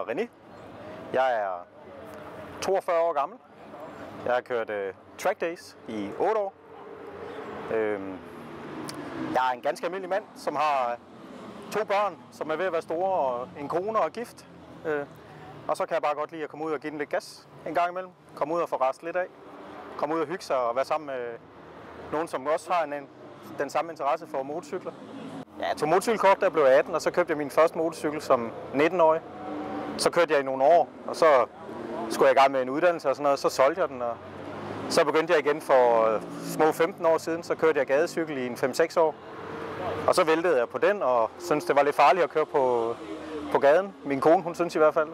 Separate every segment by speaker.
Speaker 1: hedder René. Jeg er 42 år gammel. Jeg har kørt track days i 8 år. Jeg er en ganske almindelig mand, som har 2 børn, som er ved at være store, og en kone og gift. Og så kan jeg bare godt lide at komme ud og give den lidt gas en gang imellem. Komme ud og få rast lidt af. Komme ud og hygge sig og være sammen med nogen, som også har den samme interesse for motorcykler. Ja, jeg tog motorcykelkort, da jeg blev 18, og så købte jeg min første motorcykel som 19-årig. Så kørte jeg i nogle år, og så skulle jeg i gang med en uddannelse og sådan noget. Så solgte jeg den, og så begyndte jeg igen for små 15 år siden. Så kørte jeg gadecykel i en 5-6 år. Og så væltede jeg på den, og syntes, det var lidt farligt at køre på gaden. Min kone, hun synes i hvert fald.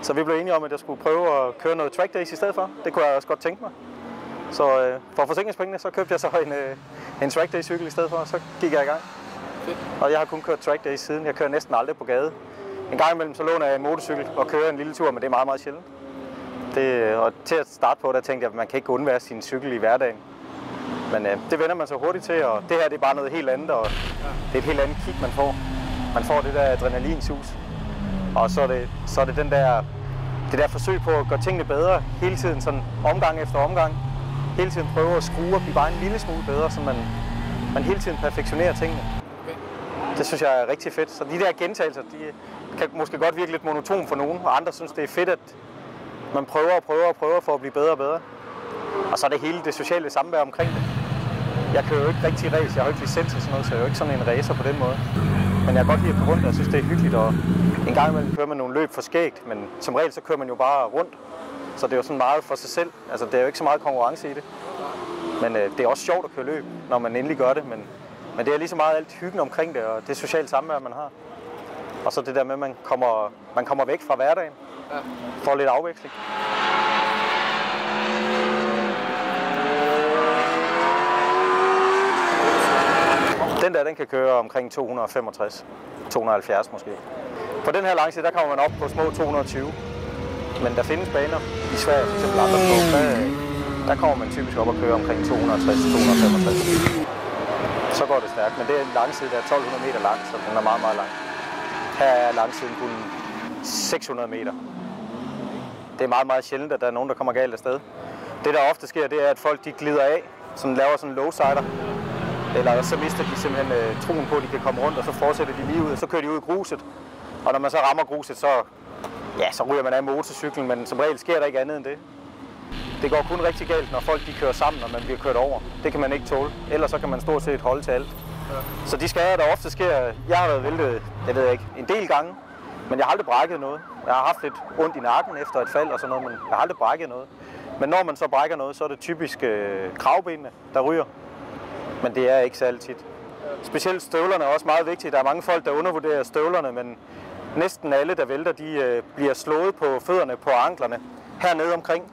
Speaker 1: Så vi blev enige om, at jeg skulle prøve at køre noget track days i stedet for. Det kunne jeg også godt tænke mig. Så for forsikringspengene, så købte jeg så en track day cykel i stedet for, og så gik jeg i gang. Og jeg har kun kørt track days siden. Jeg kører næsten aldrig på gade. En gang imellem så låner jeg en motorcykel og kører en lille tur, men det er meget, meget sjældent. Og til at starte på, der tænkte jeg, at man kan ikke undvære sin cykel i hverdagen. Men det vender man så hurtigt til, og det her det er bare noget helt andet, og det er et helt andet kick, man får. Man får det der adrenalinsus, og så er det det der forsøg på at gøre tingene bedre hele tiden, sådan omgang efter omgang. Hele tiden prøve at skrue og blive bare en lille smule bedre, så man hele tiden perfektionerer tingene. Det synes jeg er rigtig fedt. Så de der gentagelser, de kan måske godt virke lidt monoton for nogen, og andre synes, det er fedt, at man prøver for at blive bedre og bedre. Og så er det hele det sociale samvær omkring det. Jeg kører jo ikke rigtig race, jeg har jo ikke licens og sådan noget, så jeg er jo ikke sådan en racer på den måde. Men jeg kan godt lide at gå rundt, og jeg synes, det er hyggeligt, og en gang imellem kører man nogle løb for skægt, men som regel så kører man jo bare rundt. Så det er jo sådan meget for sig selv. Altså, det er jo ikke så meget konkurrence i det. Men det er også sjovt at køre løb, når man endelig gør det. Men det er lige så meget alt hyggen omkring det, og det sociale samvær, man har. Og så det der med, at man kommer væk fra hverdagen. Får lidt afveksling. Den kan køre omkring 265, 270 måske. På den her langside, der kommer man op på små 220. Men der findes baner i Sverige, f.eks. der kommer man typisk op og kører omkring 260-265. Så går det stærkt, men det er en langside, der er 1200 meter lang, så den er meget, meget lang. Her er langsiden kun 600 meter. Det er meget, meget sjældent, at der er nogen, der kommer galt afsted. Det, der ofte sker, det er, at folk de glider af, laver sådan en lowsider. Eller så mister de simpelthen troen på, at de kan komme rundt, og så fortsætter de lige ud, og så kører de ud i gruset. Og når man så rammer gruset, så ryger man af motorcyklen, men som regel sker der ikke andet end det. Det går kun rigtig galt, når folk de kører sammen, og man bliver kørt over. Det kan man ikke tåle. Ellers så kan man stort set holde til alt. Så de skader, der ofte sker, jeg har været væltet, jeg ved ikke, en del gange, men jeg har aldrig brækket noget. Jeg har haft lidt ondt i nakken efter et fald og sådan noget, men jeg har aldrig brækket noget. Men når man så brækker noget, så er det typisk kravbenene, der ryger. Men det er ikke så altid. Specielt støvlerne er også meget vigtige. Der er mange folk, der undervurderer støvlerne, men næsten alle, der vælter, de bliver slået på fødderne, på anklerne, hernede omkring.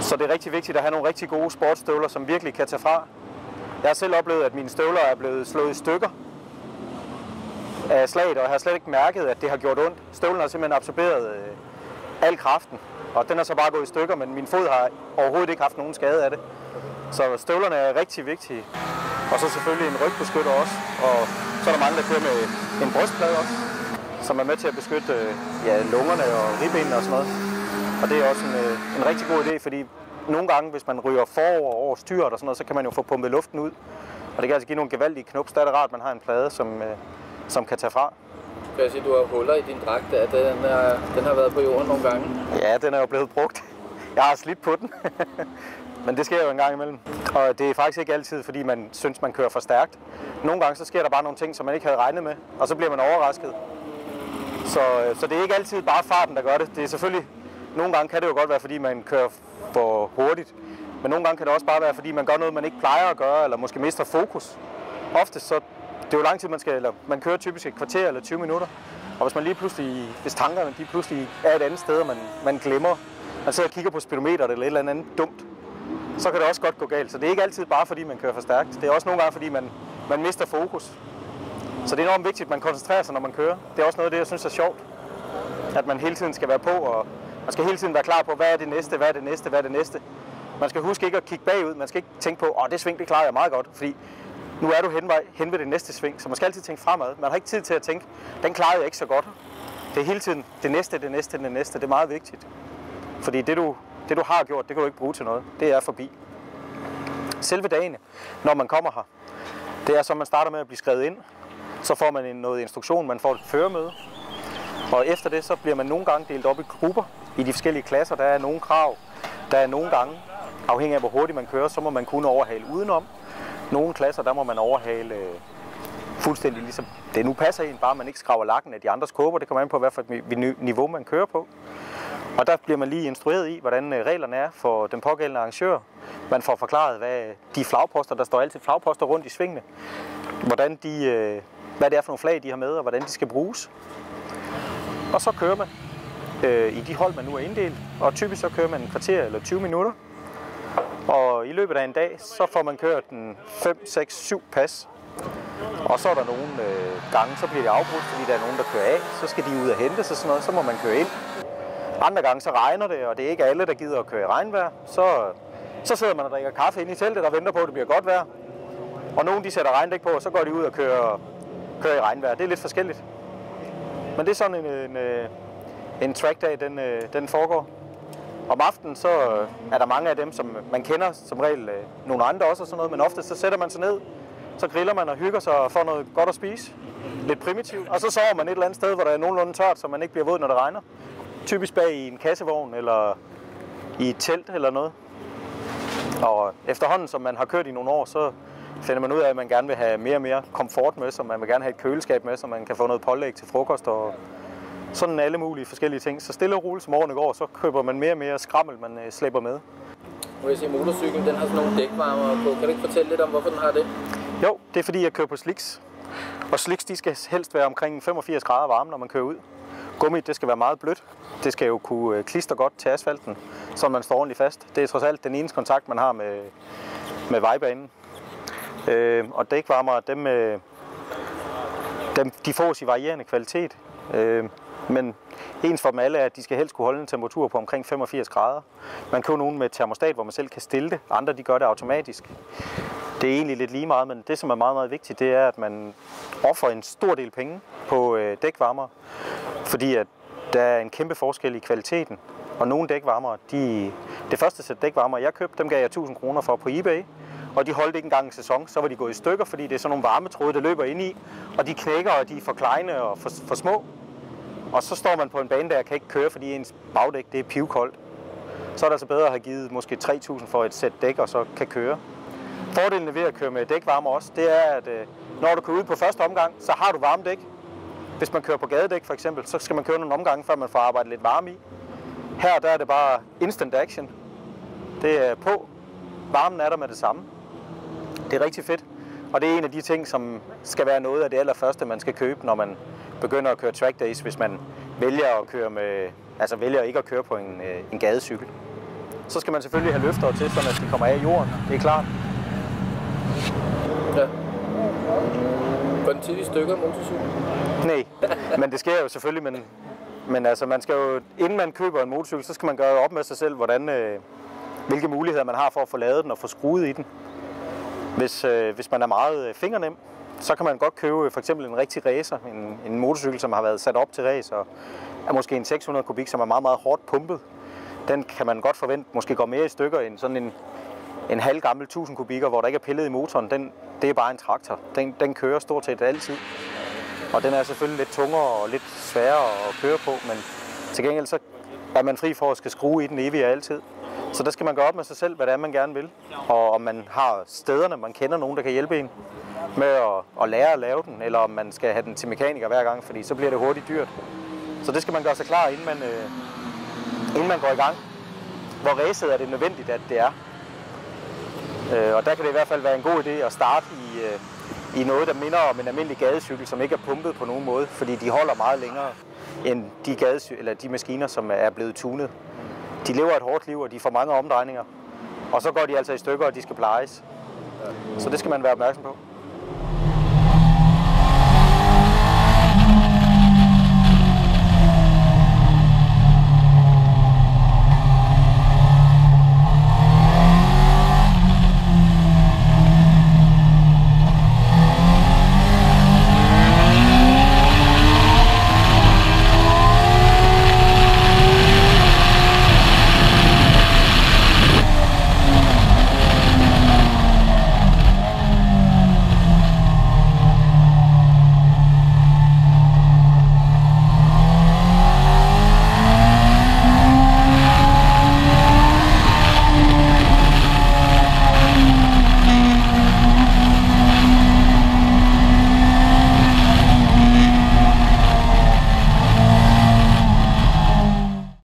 Speaker 1: Så det er rigtig vigtigt at have nogle rigtig gode sportsstøvler, som virkelig kan tage fra. Jeg har selv oplevet, at mine støvler er blevet slået i stykker af slaget, og jeg har slet ikke mærket, at det har gjort ondt. Støvlen har simpelthen absorberet al kraften, og den er så bare gået i stykker, men min fod har overhovedet ikke haft nogen skade af det. Så støvlerne er rigtig vigtige. Og så selvfølgelig en rygbeskytter også, og så er der mange, der kører med en brystplade også, som er med til at beskytte lungerne og ribbenene og sådan noget. Og det er også en rigtig god idé, fordi nogle gange, hvis man ryger forover over styret og sådan noget, så kan man jo få pumpet luften ud. Og det kan altså give nogle gevaldige knups. Der er det rart, at man har en plade, som kan tage fra.
Speaker 2: Kan jeg sige, at du har huller i din dragt, den har været på jorden nogle gange?
Speaker 1: Ja, den er jo blevet brugt. Jeg har slidt på den. Men det sker jo en gang imellem. Og det er faktisk ikke altid, fordi man synes, man kører for stærkt. Nogle gange så sker der bare nogle ting, som man ikke havde regnet med, og så bliver man overrasket. Så det er ikke altid bare farten, der gør det. Det er selvfølgelig, nogle gange kan det jo godt være, fordi man kører for hurtigt. Men nogle gange kan det også bare være, fordi man gør noget, man ikke plejer at gøre, eller måske mister fokus. Ofte så, det er jo lang tid, man kører typisk et kvarter eller 20 minutter. Og hvis man lige pludselig, hvis tankerne de pludselig er et andet sted, og man glemmer, man sidder og kigger på speedometeret eller et eller andet dumt, så kan det også godt gå galt. Så det er ikke altid bare, fordi man kører for stærkt. Det er også nogle gange, fordi man mister fokus. Så det er enormt vigtigt, at man koncentrerer sig, når man kører. Det er også noget af det, jeg synes er sjovt. At man hele tiden skal være på, og man skal hele tiden være klar på, hvad er det næste, hvad er det næste, hvad er det næste. Man skal huske ikke at kigge bagud. Man skal ikke tænke på, det sving, det klarer jeg meget godt. Fordi nu er du hen ved det næste sving, så man skal altid tænke fremad. Man har ikke tid til at tænke, den klarede jeg ikke så godt. det er hele tiden det næste. Det er meget vigtigt. Fordi det du har gjort, det kan du ikke bruge til noget. Det er forbi. Selve dagene, når man kommer her, det er så, man starter med at blive skrevet ind. Så får man noget instruktion, man får et føremøde. Og efter det, så bliver man nogle gange delt op i grupper i de forskellige klasser. Der er nogle krav, der er nogle gange, afhængig af hvor hurtigt man kører, så må man kunne overhale udenom. Nogle klasser, der må man overhale fuldstændig ligesom det nu passer ind, bare man ikke skraver lakken af de andres kåber. Det kommer an på, hvad for et niveau man kører på. Og der bliver man lige instrueret i, hvordan reglerne er for den pågældende arrangør. Man får forklaret, hvad de flagposter, der står altid flagposter rundt i svingene, hvad det er for nogle flag, de har med, og hvordan de skal bruges. Og så kører man i de hold, man nu er inddelt, og typisk så kører man en kvarter eller 20 minutter. Og i løbet af en dag, så får man kørt 5, 6, 7 pas. Og så er der nogle gange, så bliver det afbrudt, fordi der er nogen, der kører af. Så skal de ud og hente sig sådan noget, så må man køre ind. Andre gange så regner det, og det er ikke alle, der gider at køre i regnvejr. Så sidder man og drikker kaffe inde i teltet og venter på, at det bliver godt vejr. Og nogen de sætter regndæk på, og så går de ud og kører i regnvejr. Det er lidt forskelligt. Men det er sådan en trackdag, den foregår. Om aftenen så er der mange af dem, som man kender, som regel nogle andre også og sådan noget, men ofte så sætter man sig ned, så griller man og hygger sig og får noget godt at spise. Lidt primitivt. Og så sover man et eller andet sted, hvor der er nogenlunde tørt, så man ikke bliver våd, når det regner. Typisk bag i en kassevogn eller i et telt eller noget. Og efterhånden, som man har kørt i nogle år, så finder man ud af, at man gerne vil have mere og mere komfort med, så man vil gerne have et køleskab med, så man kan få noget pålæg til frokost og sådan alle mulige forskellige ting. Så stille og roligt, som årene går, så køber man mere og mere skrammel, man slæber med.
Speaker 2: Nu jeg sige, motorcyklen den har sådan nogle dækvarmere på. Kan du ikke fortælle lidt om, hvorfor den har det?
Speaker 1: Jo, det er fordi, jeg kører på slicks. Og slicks, de skal helst være omkring 85 grader varme, når man kører ud. Gummit, det skal være meget blødt. Det skal jo kunne klistre godt til asfalten, så man står ordentligt fast. Det er trods alt den eneste kontakt, man har med vejbanen. Og dækvarmere, de fås i varierende kvalitet. Men ens for dem alle er, at de skal helst kunne holde en temperatur på omkring 85 grader. Man køber nogle med termostat, hvor man selv kan stille det. Andre de gør det automatisk. Det er egentlig lidt lige meget, men det som er meget, meget vigtigt, det er, at man offer en stor del penge på dækvarmere. Fordi at der er en kæmpe forskel i kvaliteten. Og nogle dækvarmere, det første sæt dækvarmere, jeg købte, dem gav jeg 1000 kroner for på eBay. Og de holdt ikke engang en sæson, så var de gået i stykker, fordi det er sådan nogle varmetråde, der løber ind i. Og de knækker, og de er for kleine og for små. Og så står man på en bane, der kan ikke køre, fordi ens bagdæk det er pivkoldt. Så er det altså bedre at have givet måske 3.000 for et sæt dæk, og så kan køre. Fordelen ved at køre med dækvarmer også, det er, at når du kører ud på første omgang, så har du varme dæk. Hvis man kører på gadedæk for eksempel, så skal man køre nogle omgange, før man får arbejdet lidt varme i. Her der er det bare instant action. Det er på. Varmen er der med det samme. Det er rigtig fedt. Og det er en af de ting, som skal være noget af det allerførste, man skal købe, når man begynder at køre track days, hvis man vælger at køre vælger ikke at køre på en gadecykel. Så skal man selvfølgelig have løfter til, så de kommer af i jorden. Det er klart.
Speaker 2: Ja. Går den tit i stykker, motorcykel?
Speaker 1: Nej, men det sker jo selvfølgelig, men altså man skal jo, inden man køber en motorcykel, så skal man gøre op med sig selv, hvilke muligheder man har for at få lavet den og få skruet i den. Hvis man er meget fingernem, så kan man godt købe for eksempel en rigtig racer, en motorcykel, som har været sat op til race, og er måske en 600 kubik, som er meget, meget hårdt pumpet. Den kan man godt forvente, måske går mere i stykker end sådan en halvgammel 1000 kubikker, hvor der ikke er pillet i motoren. Det er bare en traktor. Den kører stort set altid. Og den er selvfølgelig lidt tungere og lidt sværere at køre på, men til gengæld så er man fri for at skal skrue i den evigt og altid. Så der skal man gøre op med sig selv, hvad det er, man gerne vil. Og om man har stederne, man kender nogen, der kan hjælpe en med at lære at lave den, eller om man skal have den til mekaniker hver gang, fordi så bliver det hurtigt dyrt. Så det skal man gøre sig klar, inden man går i gang. Hvor racet er det nødvendigt, at det er. Og der kan det i hvert fald være en god idé at starte i noget, der minder om en almindelig gadecykel, som ikke er pumpet på nogen måde, fordi de holder meget længere end de maskiner, som er blevet tunet. De lever et hårdt liv, og de får mange omdrejninger. Og så går de altså i stykker, og de skal plejes. Så det skal man være opmærksom på.